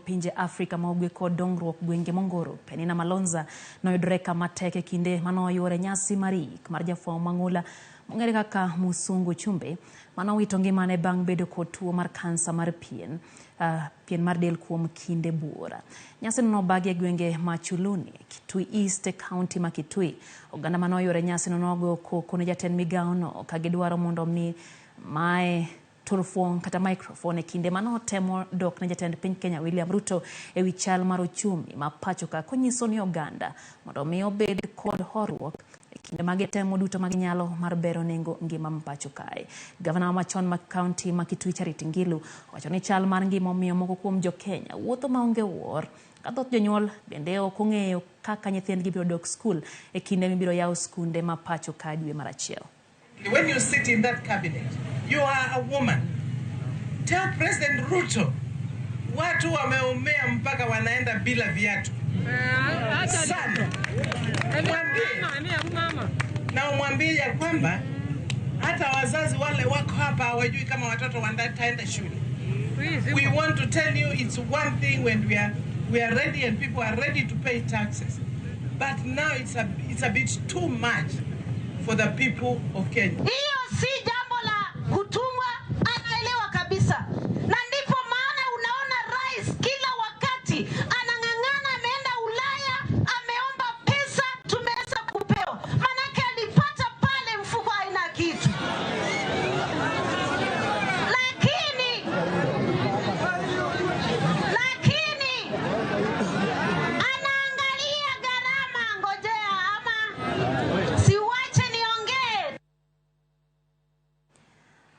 pinje Afrika maugwe kod dongruok gwenge mongoro. Penninah Malonzo noyudore kama tek e kinde manoyore nyasi marik mar jafwambo mang'ula mong'ere kaka Musungu Chumbe manowito ngimane bang' bedo kod tuo mar kansa mar pien mar del kuom kinde buora. Nyasi no nobagi e gwenge ma Chuluni, Kitui East County ma Kitui. Oganda manoyore nyasi no nogo koko ne jatend migawo no ka gidwaro mondo mi mae turfuong kata microphone e kinde manotemo dokne jatend piny Kenya William Ruto e wi chal mar ochumi ma pacho ka konyiso ni oganda mondo mi obed kod horuok e kinde magitemo duto maginyalo mar bero nengo ngima mapacho kae. Gavana machon ma county ma Kitui Charity Ngilu wacho ni chal mar ngima omiyo moko kuom jo Kenya wuotho maonge wuor. Kadhoth jonyuol bende ok ong'eyo kaka nyithindgi biro dok skul e kinde mibiro yawo skunde ma pacho ka dwe mar achiel. When you sit in that cabinet, you are a woman. Tell President Ruto, watu wameumea mpaka wanaenda bila viatu. Sana. Na umwambie ya kwamba hata wazazi wale wako hapa hawajui kama watoto wataenda shule. We want to tell you it's one thing when we are ready and people are ready to pay taxes. But now it's a bit too much for the people of Kenya.